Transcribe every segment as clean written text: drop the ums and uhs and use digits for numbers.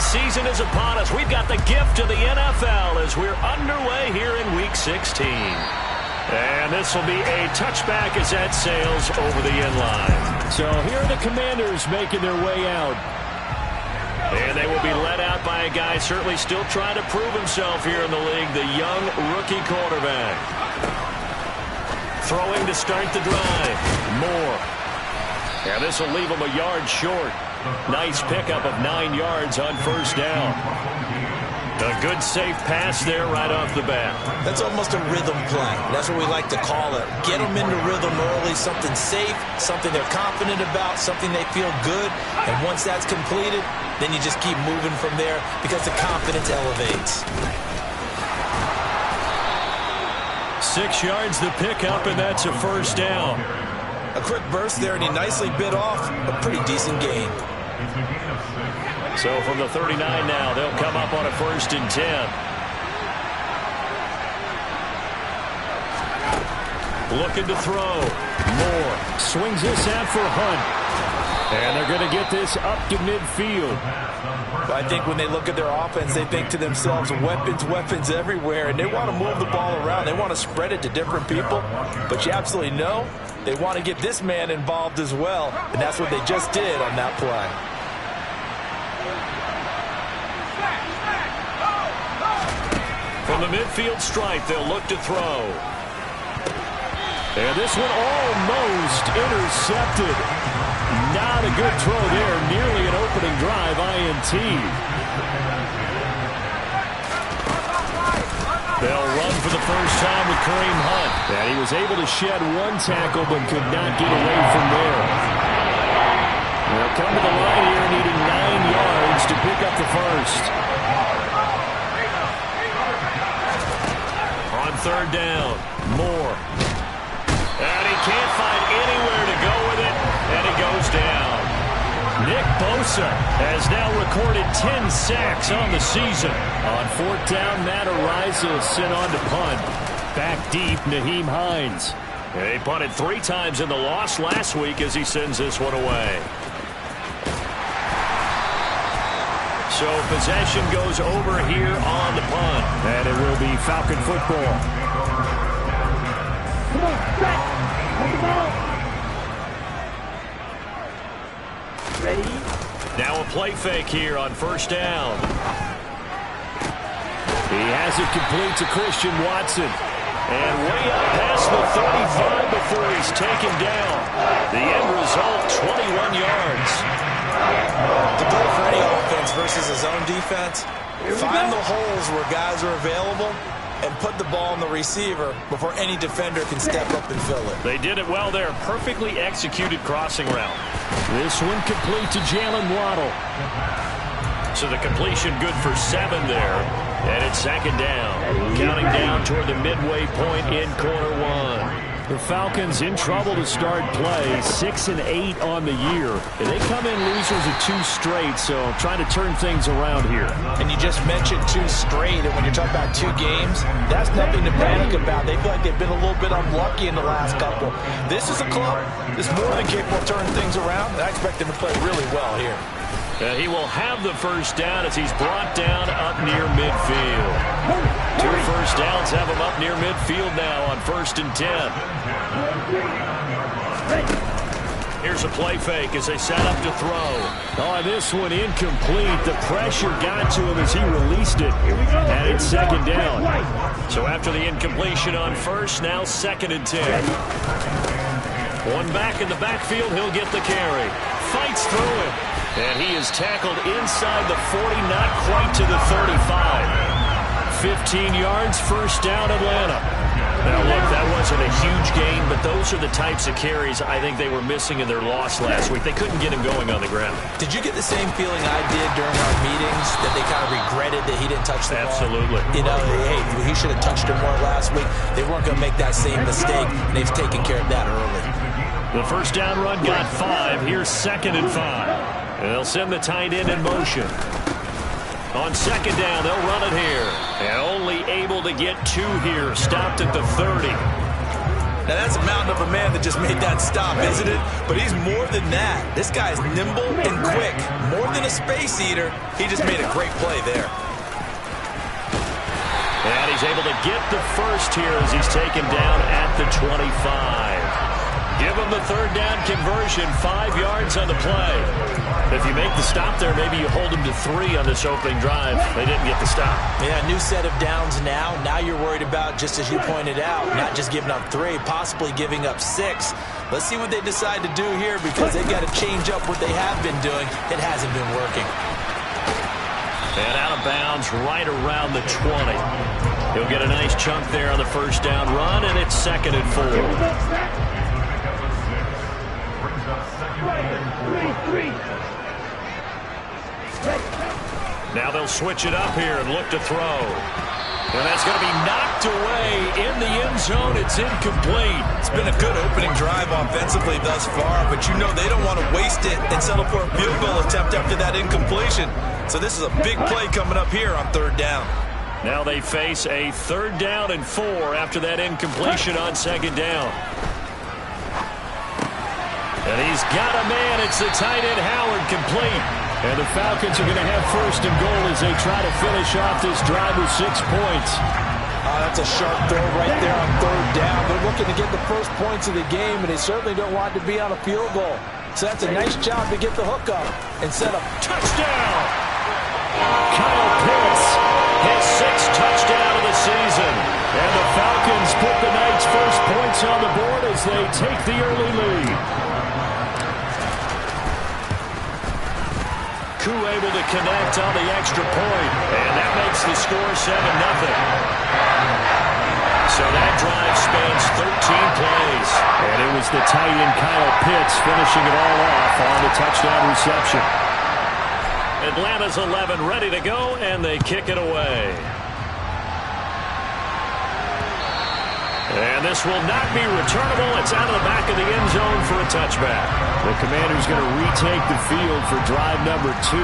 season is upon us. We've got the gift of the NFL as we're underway here in Week 16. And this will be a touchback as that sails over the end line. So here are the Commanders making their way out. And they will be led out by a guy certainly still trying to prove himself here in the league, the young rookie quarterback. Throwing to start the drive. Moore. Yeah, this will leave him a yard short. Nice pickup of 9 yards on first down. A good safe pass there right off the bat. That's almost a rhythm play. That's what we like to call it. Get them into rhythm early, something safe, something they're confident about, something they feel good. And once that's completed, then you just keep moving from there because the confidence elevates. 6 yards the pickup, and that's a first down. A quick burst there, and he nicely bit off a pretty decent gain. So from the 39 now, they'll come up on a 1st and 10. Looking to throw. Moore swings this out for Hunt. And they're going to get this up to midfield. I think when they look at their offense, they think to themselves, weapons, weapons everywhere. And they want to move the ball around. They want to spread it to different people. But you absolutely know they want to get this man involved as well. And that's what they just did on that play. From the midfield stripe, they'll look to throw. And this one almost intercepted. Not a good throw there. Nearly an opening drive, INT. They'll run for the first time with Kareem Hunt. And he was able to shed 1 tackle but could not get away from there. They'll come to the line here needing 9 yards to pick up the first. On 3rd down, Moore. And he can't find anywhere to go with it, and he goes down. Nick Bosa has now recorded 10 sacks on the season. On 4th down, Matt Araiza will sit on to punt. Back deep, Nyheim Hines. He punted 3 times in the loss last week as he sends this one away. So possession goes over here on the punt. And it will be Falcon football. Come on, back. Ready? Now a play fake here on 1st down. He has it complete to Christian Watson. And way up past the 35 before he's taken down. The end result, 21 yards. The goal for any offense versus his own defense, find the holes where guys are available and put the ball in the receiver before any defender can step up and fill it. They did it well there. Perfectly executed crossing route. This one complete to Jalen Waddle. So the completion good for 7 there. And it's 2nd down. Counting down toward the midway point in quarter 1. The Falcons in trouble to start play. 6 and 8 on the year. And they come in losers of 2 straight, so trying to turn things around here. And you just mentioned 2 straight, and when you're talking about 2 games, that's nothing to panic about. They feel like they've been a little bit unlucky in the last couple. This is a club that's more than capable of turning things around, and I expect them to play really well here. He will have the first down as he's brought down up near midfield. 2 first downs have him up near midfield now on 1st and 10. Here's a play fake as they set up to throw. Oh, this one incomplete. The pressure got to him as he released it. And it's 2nd down. So after the incompletion on 1st, now 2nd and 10. One back in the backfield, he'll get the carry. Fights through it. And he is tackled inside the 40, not quite to the 35. 15 yards, first down, Atlanta. Now, look, that wasn't a huge gain, but those are the types of carries I think they were missing in their loss last week. They couldn't get him going on the ground. Did you get the same feeling I did during our meetings, that they kind of regretted that he didn't touch the ball? Absolutely. You know, hey, he should have touched it more last week. They weren't going to make that same mistake, and they've taken care of that early. The first down run got 5. Here's 2nd and 5. They'll send the tight end in motion. On 2nd down, they'll run it here. And only able to get 2 here. Stopped at the 30. Now, that's a mountain of a man that just made that stop, isn't it? But he's more than that. This guy's nimble and quick. More than a space eater, he just made a great play there. And he's able to get the first here as he's taken down at the 25. Give him the third down conversion, 5 yards on the play. If you make the stop there, maybe you hold him to 3 on this opening drive. They didn't get the stop. Yeah, new set of downs now. Now you're worried about, just as you pointed out, not just giving up 3, possibly giving up 6. Let's see what they decide to do here, because they've got to change up what they have been doing. It hasn't been working. And out of bounds right around the 20. He'll get a nice chunk there on the first down run, and it's 2nd and 4. Now they'll switch it up here and look to throw. And that's going to be knocked away in the end zone. It's incomplete. It's been a good opening drive offensively thus far, but you know they don't want to waste it and settle for a field goal attempt after that incompletion. So this is a big play coming up here on 3rd down. Now they face a 3rd down and 4 after that incompletion on 2nd down. And he's got a man. It's the tight end Howard, complete. And the Falcons are going to have 1st and goal as they try to finish off this drive with 6 points. That's a sharp throw right there on 3rd down. They're looking to get the first points of the game, and they certainly don't want to be on a field goal. So that's a nice job to get the hook up and set up. Touchdown! Kyle Pitts, his 6th touchdown of the season. And the Falcons put the night's first points on the board as they take the early lead. Koo able to connect on the extra point, and that makes the score 7-0. So that drive spans 13 plays. And it was the tight end Kyle Pitts finishing it all off on the touchdown reception. Atlanta's 11 ready to go, and they kick it away. And this will not be returnable. It's out of the back of the end zone for a touchback. The Commanders going to retake the field for drive number 2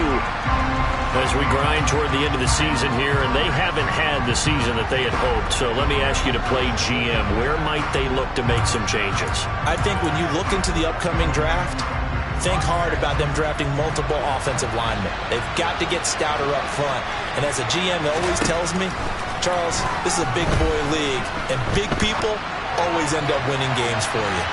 as we grind toward the end of the season here, and they haven't had the season that they had hoped. So let me ask you to play GM. Where might they look to make some changes? I think when you look into the upcoming draft, think hard about them drafting multiple offensive linemen. They've got to get stouter up front. And as a GM always tells me, Charles, this is a big boy league, and big people always end up winning games for you.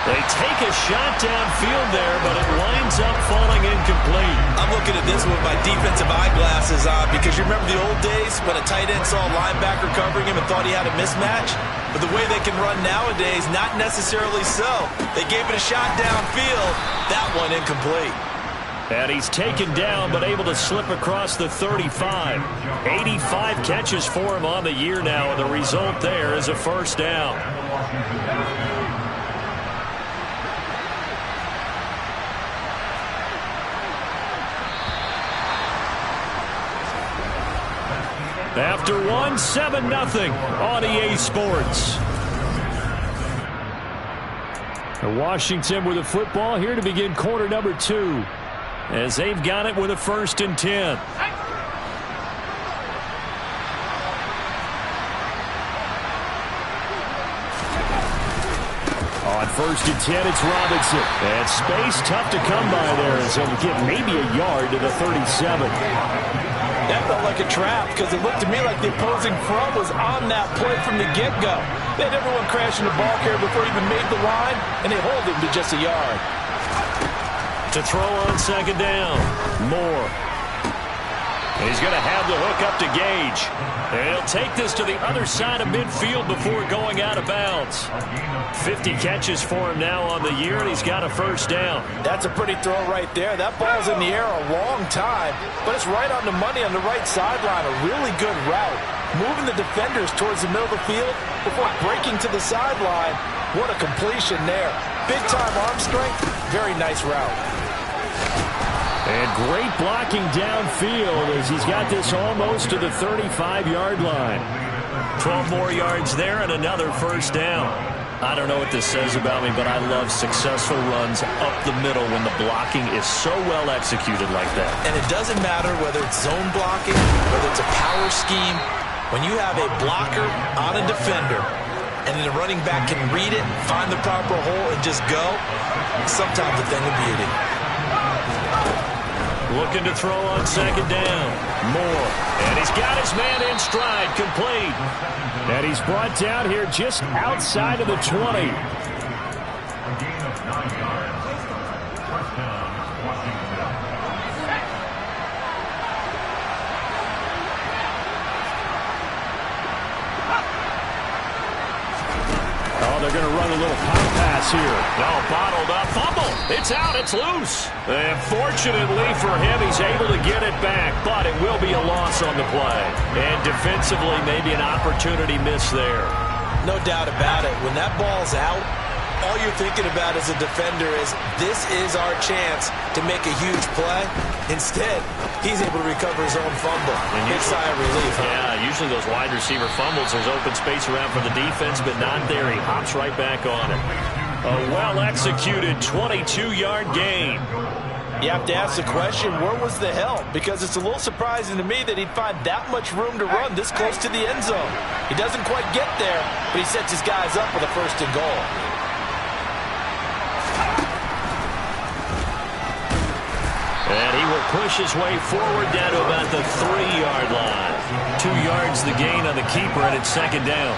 They take a shot downfield there, but it winds up falling incomplete. I'm looking at this with my defensive eyeglasses on, because you remember the old days when a tight end saw a linebacker covering him and thought he had a mismatch? But the way they can run nowadays, not necessarily so. They gave it a shot downfield. That one incomplete. And he's taken down, but able to slip across the 35. 85 catches for him on the year now, and the result there is a first down. After one, 7-0 on EA Sports. Washington with the football here to begin quarter number 2. As they've got it with a 1st and 10. On 1st and 10, it's Robinson. And space tough to come by there as he'll get maybe a yard to the 37. That felt like a trap, because it looked to me like the opposing front was on that play from the get-go. They had everyone crashing the ball carrier before he even made the line, and they hold him to just a yard. To throw on 2nd down, Moore. He's going to have the hook up to Gage. And he'll take this to the other side of midfield before going out of bounds. 50 catches for him now on the year, and he's got a first down. That's a pretty throw right there. That ball's in the air a long time, but it's right on the money on the right sideline. A really good route. Moving the defenders towards the middle of the field before breaking to the sideline. What a completion there. Big-time arm strength. Very nice route. And great blocking downfield as he's got this almost to the 35-yard line. 12 more yards there and another first down. I don't know what this says about me, but I love successful runs up the middle when the blocking is so well executed like that. And it doesn't matter whether it's zone blocking, whether it's a power scheme. When you have a blocker on a defender, and then the running back can read it, find the proper hole, and just go, sometimes a thing of beauty. Looking to throw on second down. Moore. And he's got his man in stride, complete. And he's brought down here just outside of the 20. They're going to run a little pop pass here. Oh, bottled up. Fumble. It's out. It's loose. And fortunately for him, he's able to get it back, but it will be a loss on the play. And defensively, maybe an opportunity miss there. No doubt about it. When that ball's out, all you're thinking about as a defender is this is our chance to make a huge play. Instead, he's able to recover his own fumble. Big sigh of relief. Yeah, usually those wide receiver fumbles, there's open space around for the defense, but not there. He hops right back on it. A well-executed 22-yard gain. You have to ask the question, where was the help? Because it's a little surprising to me that he'd find that much room to run this close to the end zone. He doesn't quite get there, but he sets his guys up with a first and goal. And he will push his way forward down to about the 3-yard line. 2 yards the gain on the keeper, and it's second down.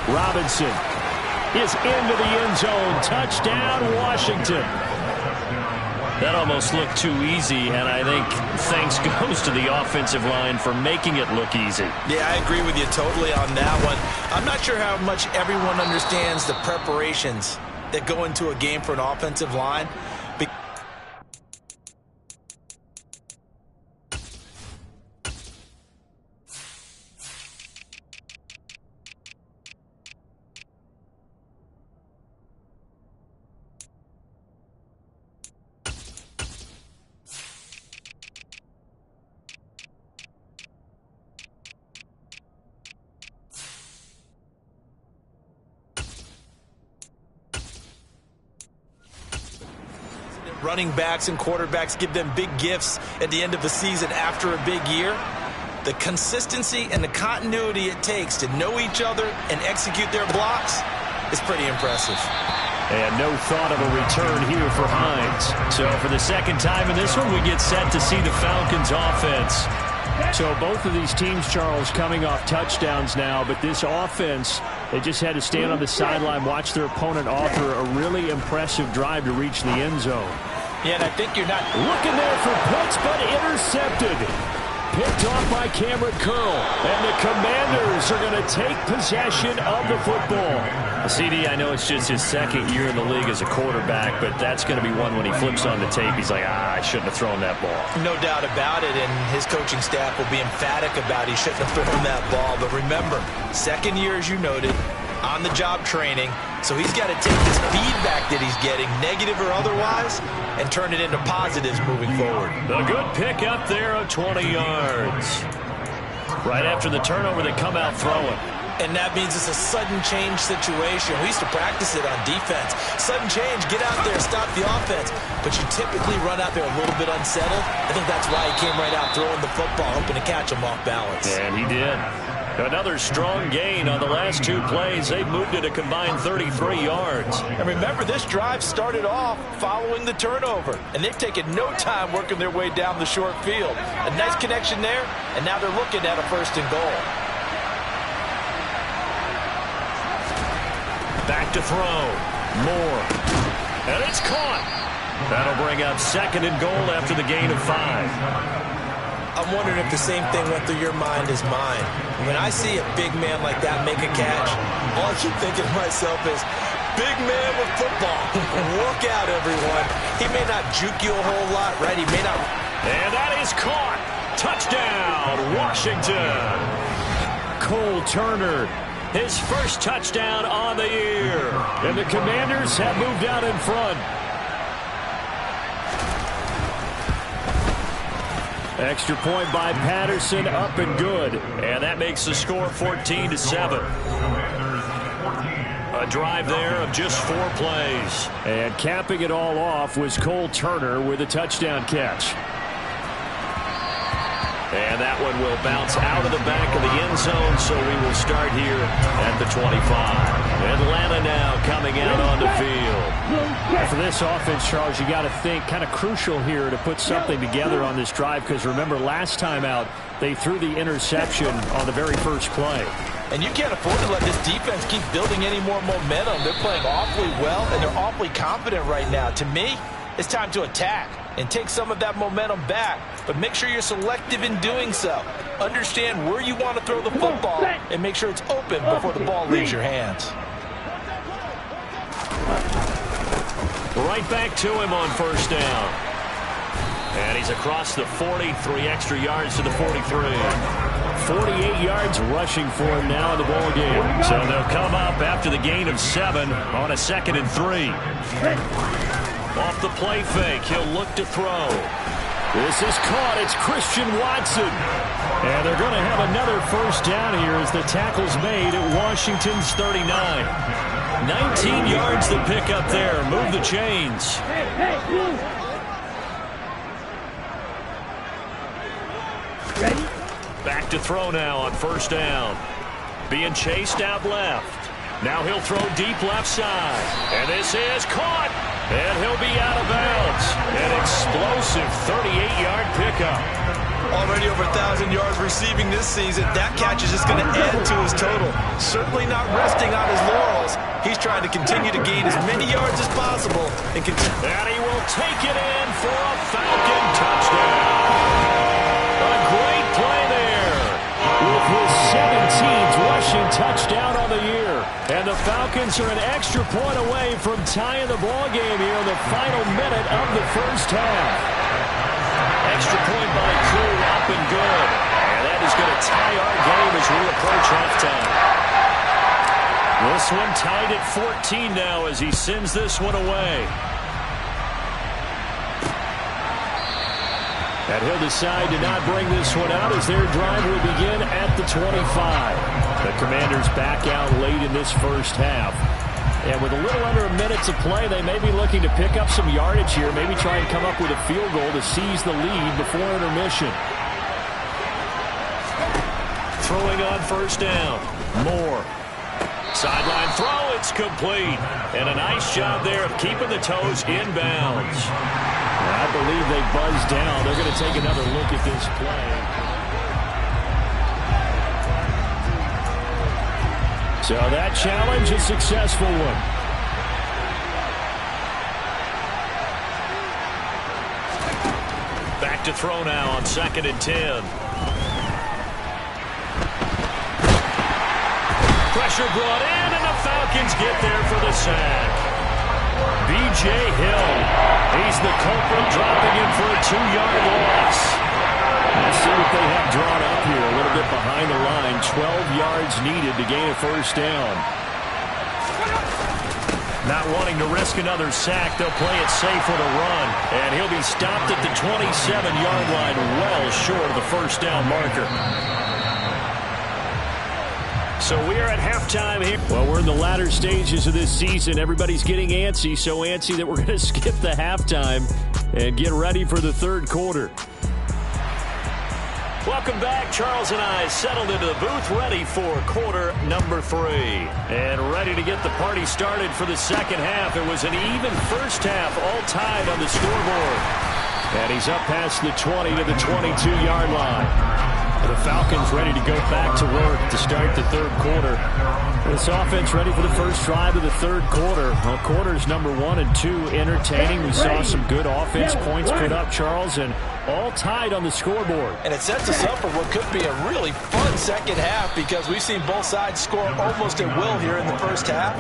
Robinson is into the end zone. Touchdown, Washington. That almost looked too easy, and I think thanks goes to the offensive line for making it look easy. Yeah, I agree with you totally on that one. I'm not sure how much everyone understands the preparations that go into a game for an offensive line. Running backs and quarterbacks give them big gifts at the end of the season after a big year. The consistency and the continuity it takes to know each other and execute their blocks is pretty impressive. And no thought of a return here for Hines. So for the second time in this one, we get set to see the Falcons offense. So both of these teams, Charles, coming off touchdowns now, but this offense, they just had to stand on the sideline, watch their opponent offer a really impressive drive to reach the end zone. Yeah, and I think you're not looking there for Pitts, but intercepted. Picked off by Cameron Curl. And the Commanders are going to take possession of the football. CD, I know it's just his second year in the league as a quarterback, but that's going to be one when he flips on the tape. He's like, I shouldn't have thrown that ball. No doubt about it, and his coaching staff will be emphatic about he shouldn't have thrown that ball. But remember, second year, as you noted, on-the-job training, so he's got to take this feedback that he's getting, negative or otherwise, and turn it into positives moving forward. A good pick up there of 20 yards. Right after the turnover, they come out throwing. And that means it's a sudden change situation. We used to practice it on defense. Sudden change, get out there, stop the offense. But you typically run out there a little bit unsettled. I think that's why he came right out throwing the football, hoping to catch him off balance. And he did. Another strong gain on the last 2 plays. They've moved it a combined 33 yards. And remember, this drive started off following the turnover. And they've taken no time working their way down the short field. A nice connection there, and now they're looking at a first and goal. Back to throw. Moore. And it's caught. That'll bring up second and goal after the gain of 5. I'm wondering if the same thing went through your mind as mine. When I see a big man like that make a catch, all I keep thinking to myself is, big man with football. Look out, everyone. He may not juke you a whole lot, right? He may not. And that is caught. Touchdown, Washington. Cole Turner, his first touchdown on the year. And the Commanders have moved out in front. Extra point by Patterson, up and good. And that makes the score 14-7. A drive there of just 4 plays. And capping it all off was Cole Turner with a touchdown catch. And that one will bounce out of the back of the end zone, so we will start here at the 25. Atlanta now coming out on the field. For this offense, Charles, you got to think kind of crucial here to put something together on this drive, because remember last time out they threw the interception on the very first play. And you can't afford to let this defense keep building any more momentum. They're playing awfully well, and they're awfully confident right now. To me, it's time to attack and take some of that momentum back. But make sure you're selective in doing so. Understand where you want to throw the football and make sure it's open before the ball leaves your hands. Right back to him on first down. And he's across the 40, 3 extra yards to the 43. 48 yards rushing for him now in the ball game. So they'll come up after the gain of 7 on a 2nd and 3. Off the play fake, he'll look to throw. This is caught. It's Christian Watson. And they're going to have another first down here as the tackle's made at Washington's 39. 19 yards to pick up there. Move the chains. Back to throw now on first down. Being chased out left. Now he'll throw deep left side. And this is caught. And he'll be out of bounds. An explosive 38-yard pickup. Already over 1,000 yards receiving this season. That catch is just going to add to his total. Certainly not resting on his laurels. He's trying to continue to gain as many yards as possible. And he will take it in for a Falcon touchdown. A great play there. With his 17th rushing touchdown on the year. And the Falcons are an extra point away from tying the ball game here in the final minute of the first half. Extra point by Crew up and good. And that is going to tie our game as we approach halftime. This one tied at 14 now as he sends this one away. And he'll decide to not bring this one out as their drive will begin at the 25. The Commanders back out late in this first half. And with a little under a minute to play, they may be looking to pick up some yardage here, maybe try and come up with a field goal to seize the lead before intermission. Throwing on first down. Moore. Sideline throw, it's complete. And a nice job there of keeping the toes inbounds. I believe they buzzed down. They're going to take another look at this play. So that challenge, a successful one. Back to throw now on 2nd and 10. Pressure brought in, and the Falcons get there for the sack. B.J. Hill, he's the culprit, dropping in for a 2-yard loss. Let's see what they have drawn up here. A little bit behind the line. 12 yards needed to gain a first down. Not wanting to risk another sack, they'll play it safe with a run. And he'll be stopped at the 27-yard line, well short of the first down marker. So we are at halftime here. Well, we're in the latter stages of this season. Everybody's getting antsy, so antsy that we're going to skip the halftime and get ready for the third quarter. Welcome back. Charles and I settled into the booth, ready for quarter number 3. And ready to get the party started for the second half. It was an even first half, all tied on the scoreboard. And he's up past the 20 to the 22-yard line. The Falcons ready to go back to work to start the third quarter. This offense ready for the first drive of the third quarter. Well, quarters number 1 and 2 entertaining. We saw some good offense points put up, Charles, and all tied on the scoreboard. And it sets us up for what could be a really fun second half because we've seen both sides score almost at will here in the first half.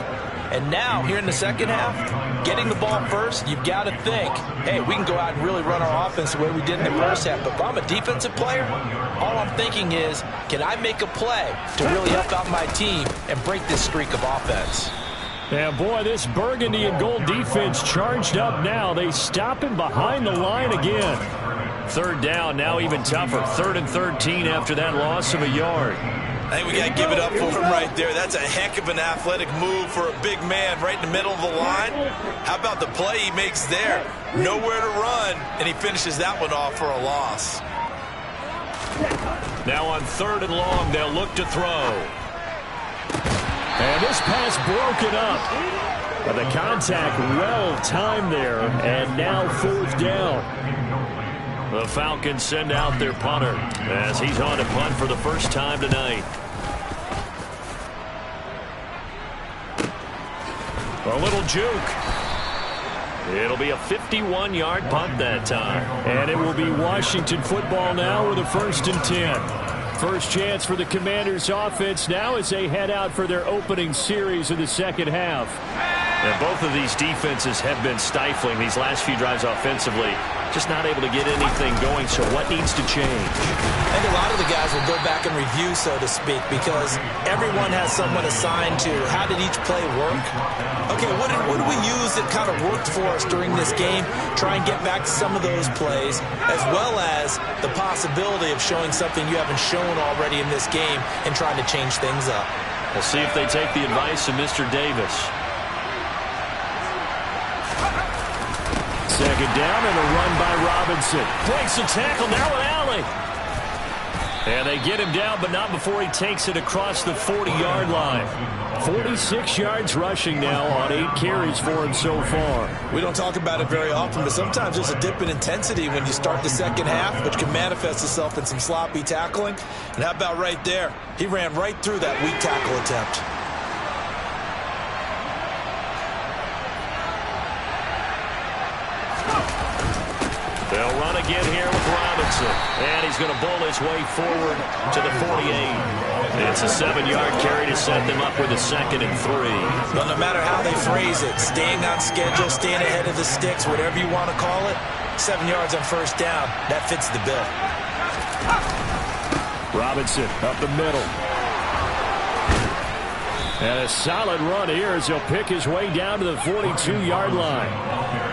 And now, here in the second half, getting the ball first, you've got to think, hey, we can go out and really run our offense the way we did in the first half. But if I'm a defensive player, all I'm thinking is, can I make a play to really help out my team and break this streak of offense? And boy, this burgundy and gold defense charged up now. They stop him behind the line again. Third down, now even tougher. 3rd and 13 after that loss of a yard. I think we got to give it up for him right there. That's a heck of an athletic move for a big man right in the middle of the line. How about the play he makes there? Nowhere to run, and he finishes that one off for a loss. Now on 3rd and long, they'll look to throw. And this pass broken up. But the contact well timed there, and now 4th down. The Falcons send out their punter as he's on to punt for the first time tonight. A little juke. It'll be a 51-yard punt that time. And it will be Washington football now with a 1st and 10. First chance for the Commanders' offense now as they head out for their opening series of the second half. And both of these defenses have been stifling these last few drives offensively. Just not able to get anything going, so what needs to change? I think a lot of the guys will go back and review, so to speak, because everyone has someone assigned to how did each play work. Okay, what did we use that kind of worked for us during this game? Try and get back to some of those plays, as well as the possibility of showing something you haven't shown already in this game and trying to change things up. We'll see if they take the advice of Mr. Davis. Second down and a run by Robinson. Breaks the tackle, now an alley. And they get him down, but not before he takes it across the 40-yard line. 46 yards rushing now on 8 carries for him so far. We don't talk about it very often, but sometimes there's a dip in intensity when you start the second half, which can manifest itself in some sloppy tackling. And how about right there? He ran right through that weak tackle attempt. They'll run again here with Robinson. And he's going to bull his way forward to the 48. It's a 7-yard carry to set them up with a 2nd and 3. Well, no matter how they phrase it, staying on schedule, staying ahead of the sticks, whatever you want to call it, 7 yards on 1st down, that fits the bill. Robinson up the middle. And a solid run here as he'll pick his way down to the 42-yard line.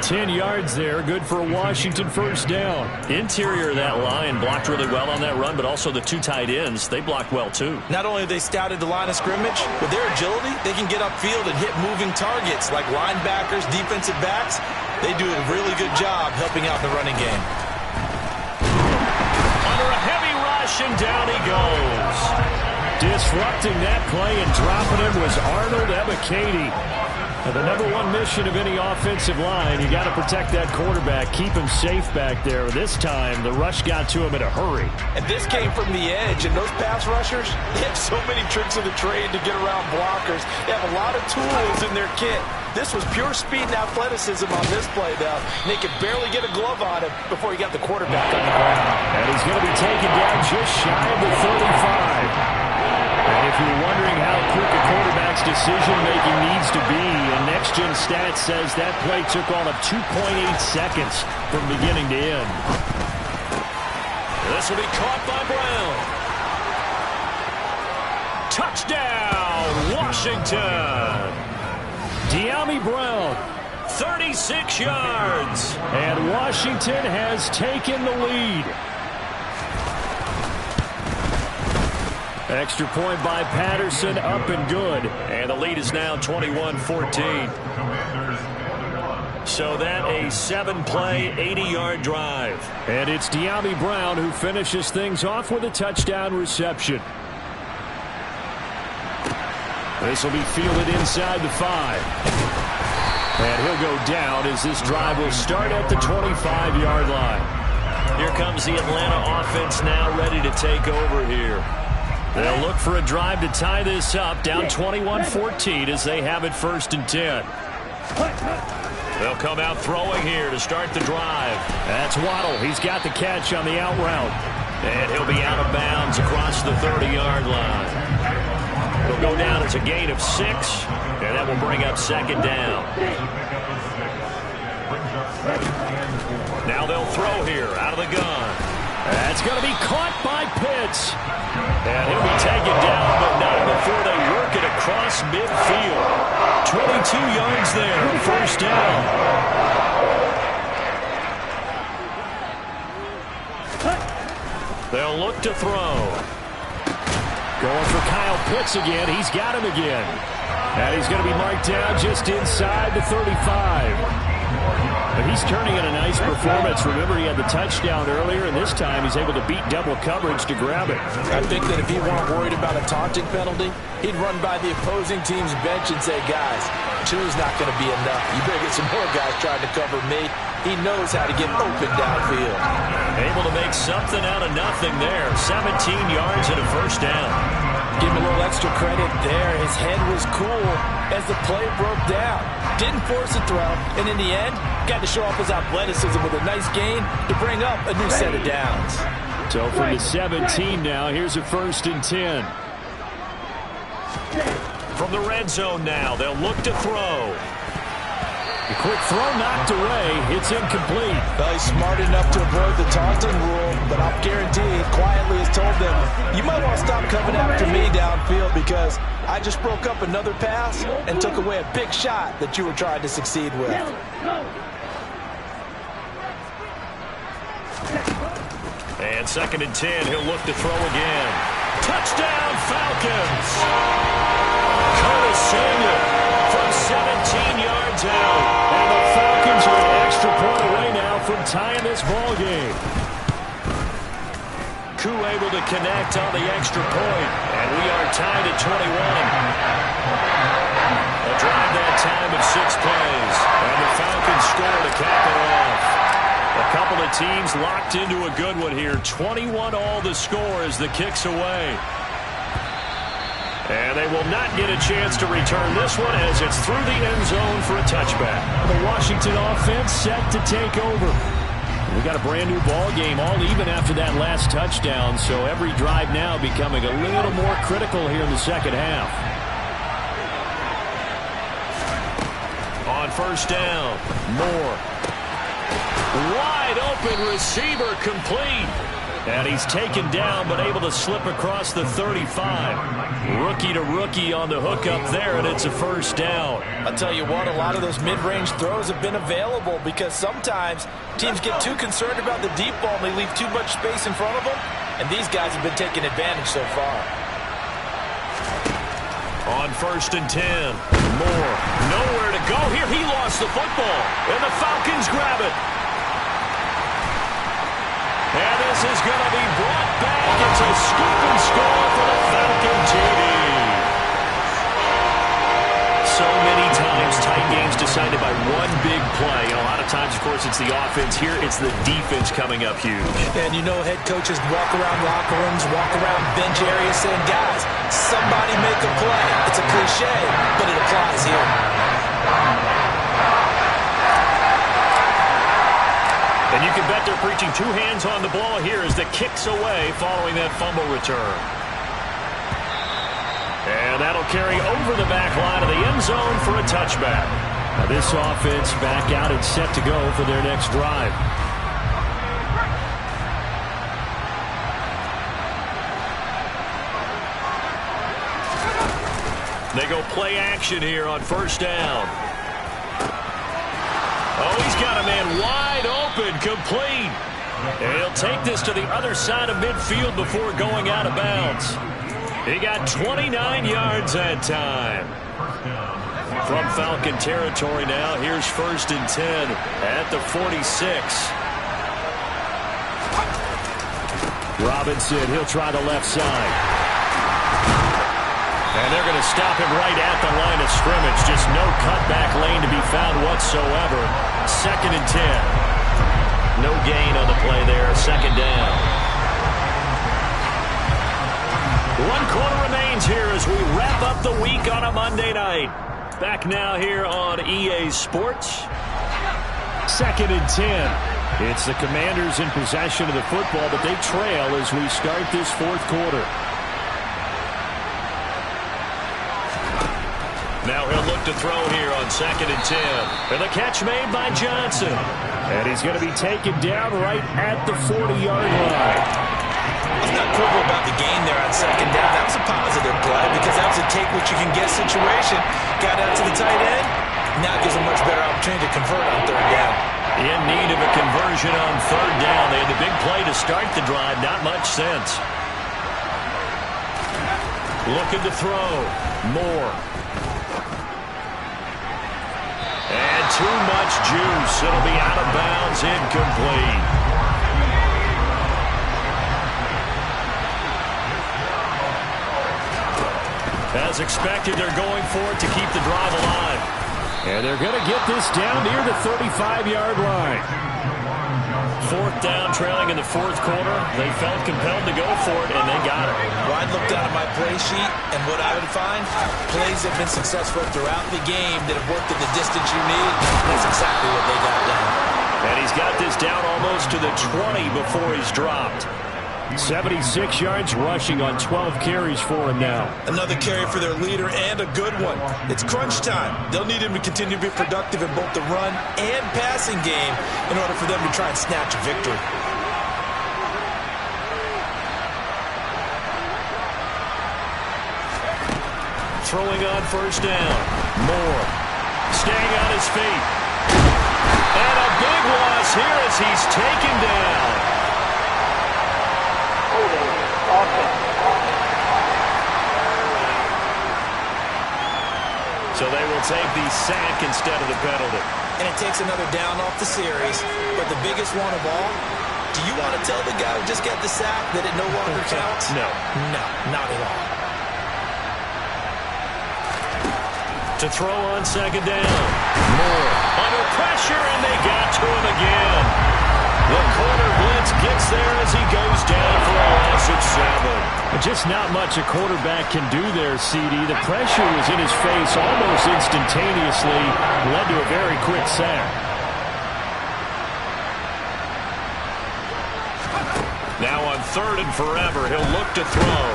10 yards there, good for a Washington 1st down. Interior of that line blocked really well on that run, but also the 2 tight ends, they blocked well too. Not only have they scouted the line of scrimmage, with their agility, they can get upfield and hit moving targets like linebackers, defensive backs. They do a really good job helping out the running game. Under a heavy rush, and down he goes. Disrupting that play and dropping him was Arnold Ebiketie. The number one mission of any offensive line, you got to protect that quarterback, keep him safe back there. This time, the rush got to him in a hurry. And this came from the edge, and those pass rushers, they have so many tricks of the trade to get around blockers. They have a lot of tools in their kit. This was pure speed and athleticism on this play, though. And they could barely get a glove on him before he got the quarterback on the ground. And he's going to be taken down just shy of the 35. And if you're wondering how quick a quarterback's decision-making needs to be, and Next Gen Stats says that play took all of 2.8 seconds from beginning to end. This will be caught by Brown. Touchdown, Washington. De'Ami Brown. 36 yards. And Washington has taken the lead. Extra point by Patterson, up and good. And the lead is now 21-14. So that a 7-play, 80-yard drive. And it's De'Ami Brown who finishes things off with a touchdown reception. This will be fielded inside the 5. And he'll go down as this drive will start at the 25-yard line. Here comes the Atlanta offense now ready to take over here. They'll look for a drive to tie this up, down 21-14 as they have it 1st and 10. They'll come out throwing here to start the drive. That's Waddle. He's got the catch on the out route. And he'll be out of bounds across the 30-yard line. It'll go down as a gain of 6, and that will bring up 2nd down. Now they'll throw here out of the gun. That's going to be caught by Pitts. And he'll be taken down, but not before they work it across midfield. 22 yards there, 1st down. They'll look to throw. Going for Kyle Pitts again. He's got him again. And he's going to be marked down just inside the 35. But he's turning in a nice performance. Remember, he had the touchdown earlier, and this time he's able to beat double coverage to grab it. I think that if he weren't worried about a taunting penalty, he'd run by the opposing team's bench and say, guys, two's not going to be enough. You better get some more guys trying to cover me. He knows how to get open downfield. Able to make something out of nothing there. 17 yards and a first down. Give him a little extra credit there. His head was cool as the play broke down. Didn't force a throw, and in the end, got to show off his athleticism with a nice gain to bring up a new set of downs. So from the 17 now, here's a 1st and 10. From the red zone now, they'll look to throw. The quick throw knocked away. It's incomplete. Well, he's smart enough to avoid the taunting rule, but I'll guarantee he quietly has told them, you might want to stop coming after me downfield because I just broke up another pass and took away a big shot that you were trying to succeed with. And 2nd and 10, he'll look to throw again. Touchdown, Falcons! Curtis Samuel from 17 yards out. And the Falcons are an extra point away now from tying this ball game. Koo able to connect on the extra point. And we are tied at 21. A drive that time of 6 plays. And the Falcons score to cap it off. A couple of teams locked into a good one here. 21 all the score as the kick's away. And they will not get a chance to return this one as it's through the end zone for a touchback. The Washington offense set to take over. We got a brand new ball game, all even after that last touchdown, so every drive now becoming a little more critical here in the second half. On 1st down, Moore. Wide open receiver complete. And he's taken down but able to slip across the 35. Rookie to rookie on the hook up there, and it's a 1st down. I'll tell you what, a lot of those mid-range throws have been available because sometimes teams get too concerned about the deep ball and they leave too much space in front of them, and these guys have been taking advantage so far. On 1st and 10, Moore. Nowhere to go here. He lost the football, and the Falcons grab it. And this is going to be brought back. It's a scoop and score for the Falcon TD. So many times, tight games decided by one big play. A lot of times, of course, it's the offense. Here, it's the defense coming up huge. And you know head coaches walk around locker rooms, walk around bench areas saying, guys, somebody make a play. It's a cliche, but it applies here. And you can bet they're preaching 2 hands on the ball here as the kick's away following that fumble return. And that'll carry over the back line of the end zone for a touchback. Now this offense back out and set to go for their next drive. They go play action here on 1st down. Oh, he's got a man wide open, complete. And he'll take this to the other side of midfield before going out of bounds. He got 29 yards that time. From Falcon territory now, here's 1st and 10 at the 46. Robinson, he'll try the left side. And they're going to stop him right at the line of scrimmage. Just no cutback lane to be found whatsoever. 2nd and 10. No gain on the play there. 2nd down. 1 quarter remains here as we wrap up the week on a Monday night. Back now here on EA Sports. 2nd and 10. It's the Commanders in possession of the football, but they trail as we start this 4th quarter. Now he'll look to throw here on 2nd and 10. And the catch made by Johnson. And he's going to be taken down right at the 40-yard line. Let's not quibble about the gain there on 2nd down. That was a positive play because that was a take-what-you-can-get situation. Got out to the tight end. Now gives a much better opportunity to convert on 3rd down. In need of a conversion on 3rd down. They had the big play to start the drive. Not much sense. Looking to throw. Moore. And too much juice. It'll be out of bounds, incomplete. As expected, they're going for it to keep the drive alive. And they're going to get this down near the 35-yard line. Fourth down, trailing in the fourth quarter. They felt compelled to go for it, and they got it. Well, I'd look down at my play sheet, and what I would find, plays have been successful throughout the game that have worked in the distance you need. That's exactly what they got done. And he's got this down almost to the 20 before he's dropped. 76 yards rushing on 12 carries for him now. Another carry for their leader and a good one. It's crunch time. They'll need him to continue to be productive in both the run and passing game in order for them to try and snatch a victory. Throwing on first down. Moore staying on his feet. And a big loss here as he's taken down. So they will take the sack instead of the penalty. And it takes another down off the series. But the biggest one of all, do you want to tell the guy who just got the sack that it no longer counts? No. No, not at all. To throw on second down. Moore under pressure, and they got to him again. The corner blitz gets there as he goes down for a loss of 7. Just not much a quarterback can do there, CD. The pressure was in his face almost instantaneously, led to a very quick sack. Now on third and forever, he'll look to throw.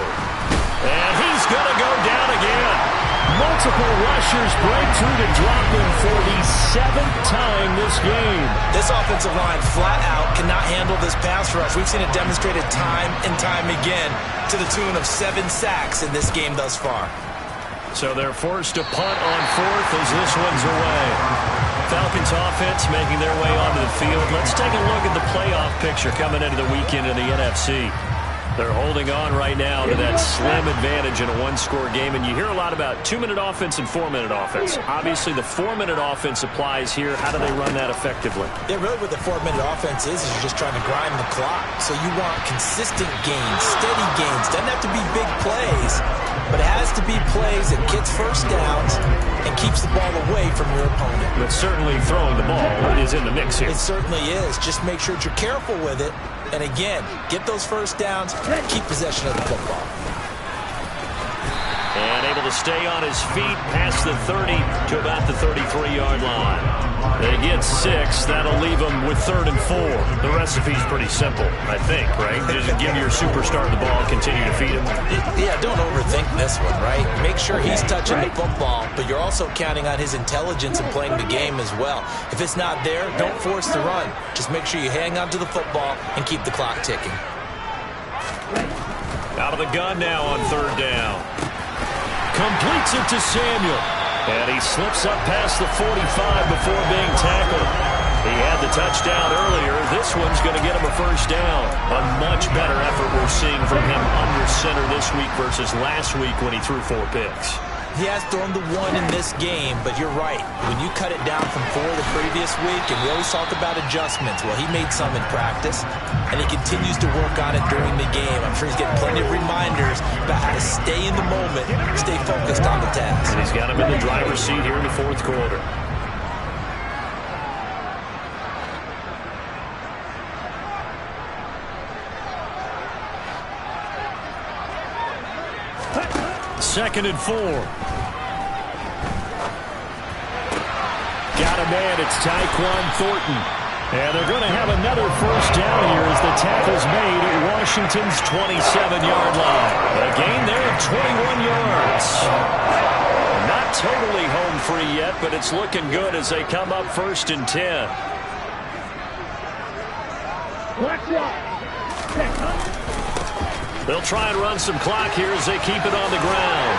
And he's going to go down again. Multiple rushers break through to drop him for the 7th time this game. This offensive line flat out cannot handle this pass rush. We've seen it demonstrated time and time again to the tune of 7 sacks in this game thus far. So they're forced to punt on fourth as this one's away. Falcons offense making their way onto the field. Let's take a look at the playoff picture coming into the weekend in the NFC. They're holding on right now to that slim advantage in a one-score game, and you hear a lot about 2-minute offense and 4-minute offense. Obviously, the 4-minute offense applies here. How do they run that effectively? Yeah, really what the 4-minute offense is you're just trying to grind the clock. So you want consistent gains, steady gains. Doesn't have to be big plays, but it has to be plays that gets first downs and keeps the ball away from your opponent. But certainly throwing the ball is in the mix here. It certainly is. Just make sure that you're careful with it. And again, get those first downs, keep possession of the football. And able to stay on his feet past the 30 to about the 33-yard line. They get 6. That'll leave them with 3rd and 4. The recipe's pretty simple, I think, right? Just give your superstar the ball, continue to feed him. Yeah, don't overthink this one, right? Make sure he's touching the football, but you're also counting on his intelligence in playing the game as well. If it's not there, don't force the run. Just make sure you hang on to the football and keep the clock ticking. Out of the gun now on 3rd down. Completes it to Samuel. And he slips up past the 45 before being tackled. He had the touchdown earlier. This one's going to get him a first down. A much better effort we're seeing from him under center this week versus last week when he threw 4 picks. He has thrown the 1 in this game, but you're right. When you cut it down from 4 the previous week, and we always talk about adjustments, well, he made some in practice, and he continues to work on it during the game. I'm sure he's getting plenty of reminders about how to stay in the moment, stay focused on the task. And he's got him in the driver's seat here in the 4th quarter. Second and 4. Got a man. It's Tyquan Thornton. And they're going to have another first down here as the tackle's made at Washington's 27-yard line. A gain there of 21 yards. Not totally home free yet, but it's looking good as they come up 1st and 10. They'll try and run some clock here as they keep it on the ground.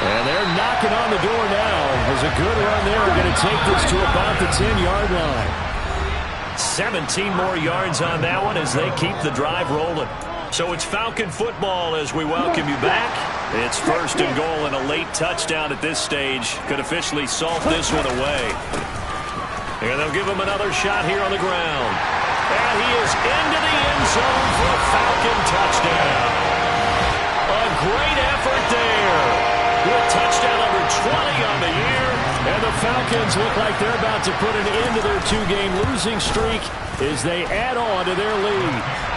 And they're knocking on the door now. There's a good run there. They're going to take this to about the 10-yard line. 17 more yards on that one as they keep the drive rolling. So it's Falcon football as we welcome you back. It's first and goal and a late touchdown at this stage could officially salt this one away. And they'll give him another shot here on the ground. And he is into the end zone for a Falcon touchdown. A great effort there. With touchdown number 20 on the year. And the Falcons look like they're about to put an end to their two-game losing streak as they add on to their lead.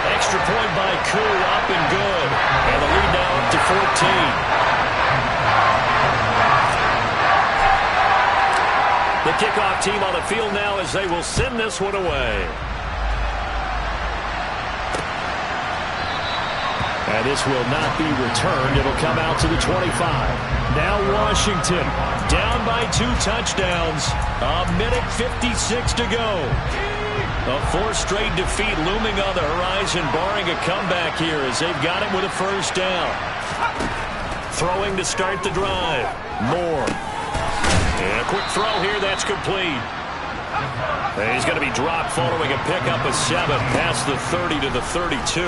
Extra point by Koo, up and good. And the lead now up to 14. The kickoff team on the field now as they will send this one away. And this will not be returned. It'll come out to the 25. Now Washington down by 2 touchdowns. A minute 56 to go. A 4th straight defeat looming on the horizon, barring a comeback here as they've got it with a first down. Throwing to start the drive. Moore. And a quick throw here, that's complete. And he's going to be dropped following a pickup of 7 past the 30 to the 32.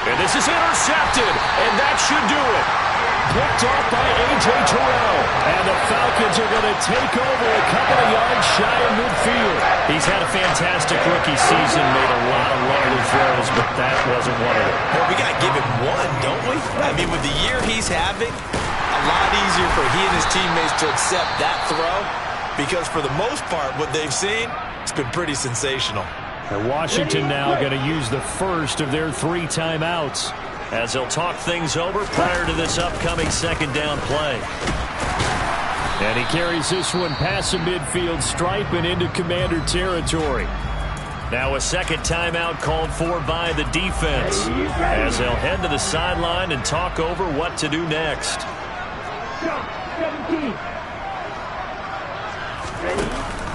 And this is intercepted, and that should do it. Picked off by A.J. Terrell. And the Falcons are going to take over a couple of yards shy of midfield. He's had a fantastic rookie season, made a lot of lovely throws, but that wasn't one of them. Well, we got to give him one, don't we? I mean, with the year he's having, a lot easier for he and his teammates to accept that throw because for the most part, what they've seen, it's been pretty sensational. And Washington now going to use the first of their 3 timeouts as they'll talk things over prior to this upcoming second down play. And he carries this one past the midfield stripe and into Commander territory. Now a second timeout called for by the defense as they'll head to the sideline and talk over what to do next.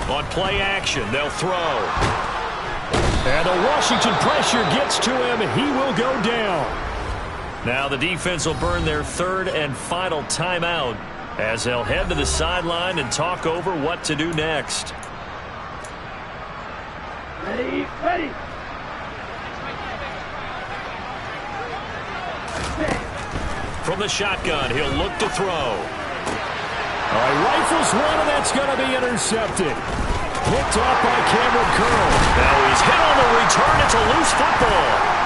On play action, they'll throw. And the Washington pressure gets to him. He will go down. Now the defense will burn their 3rd and final timeout as they'll head to the sideline and talk over what to do next. Ready. From the shotgun, he'll look to throw. All right, rifles one, and that's going to be intercepted. Picked off by Cameron Curl. Now he's hit on the return. It's a loose football.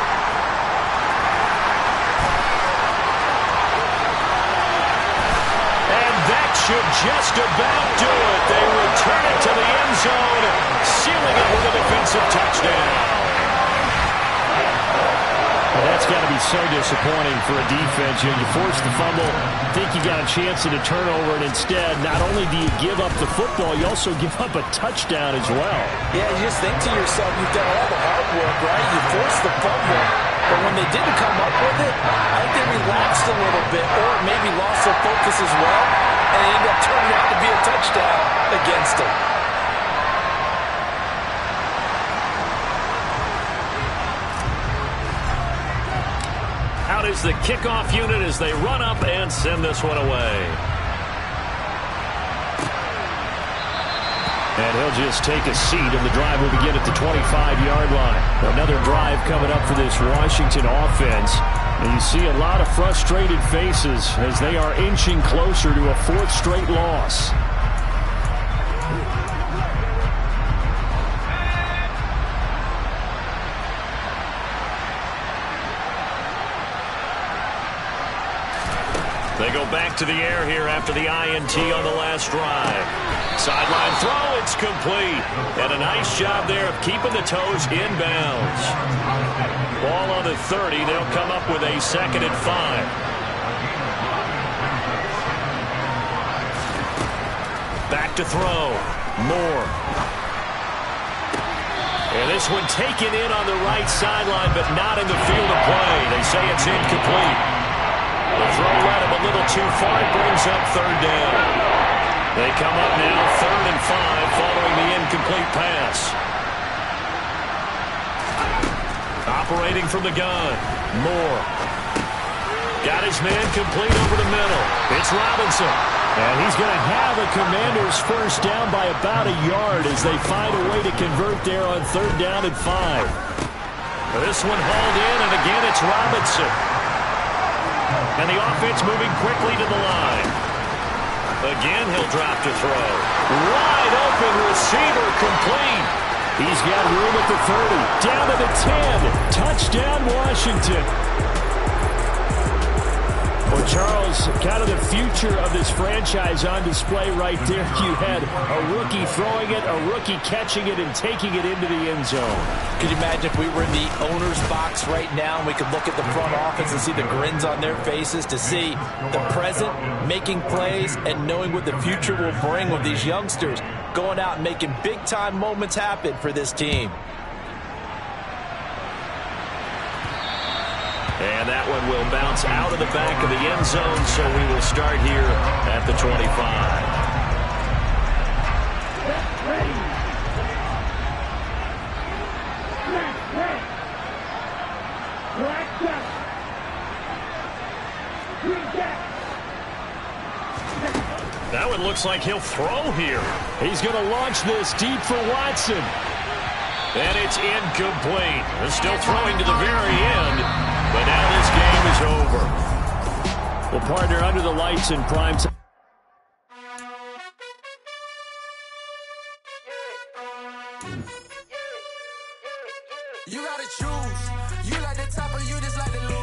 And that should just about do it. They return it to the end zone, sealing it with a defensive touchdown. Well, that's got to be so disappointing for a defense. You force the fumble, think you got a chance at a turnover, and instead, not only do you give up the football, you also give up a touchdown as well. Yeah, you just think to yourself, you've done all the hard work, right? You forced the fumble, but when they didn't come up with it, I think they relaxed a little bit, or maybe lost their focus as well, and it ended up turning out to be a touchdown against them. Out is the kickoff unit as they run up and send this one away. And he'll just take a seat, and the drive will begin at the 25-yard line. Another drive coming up for this Washington offense. And you see a lot of frustrated faces as they are inching closer to a 4th straight loss. They go back to the air here after the INT on the last drive. Sideline throw, it's complete. And a nice job there of keeping the toes inbounds. Ball on the 30, they'll come up with a 2nd and 5. Back to throw. Moore. And this one taken in on the right sideline, but not in the field of play. They say it's incomplete. The throw led him a little too far. It brings up 3rd down. They come up now 3rd and 5 following the incomplete pass. Operating from the gun. Moore. Got his man complete over the middle. It's Robinson. And he's going to have a Commanders first down by about a yard as they find a way to convert there on 3rd down and 5. This one hauled in, and again it's Robinson. And the offense moving quickly to the line. Again, he'll drop to throw. Wide open receiver, complete. He's got room at the 30, down to the 10. Touchdown, Washington. Well, Charles, kind of the future of this franchise on display right there. You had a rookie throwing it, a rookie catching it, and taking it into the end zone. Could you imagine if we were in the owner's box right now and we could look at the front office and see the grins on their faces, to see the present making plays and knowing what the future will bring with these youngsters going out and making big-time moments happen for this team. And that one will bounce out of the back of the end zone, so we will start here at the 25. That one looks like he'll throw here. He's going to launch this deep for Watson. And it's incomplete. They're still throwing to the very end, but now this game is over. Well, partner, under the lights in prime time. You gotta choose. You like the top or you just like the loose.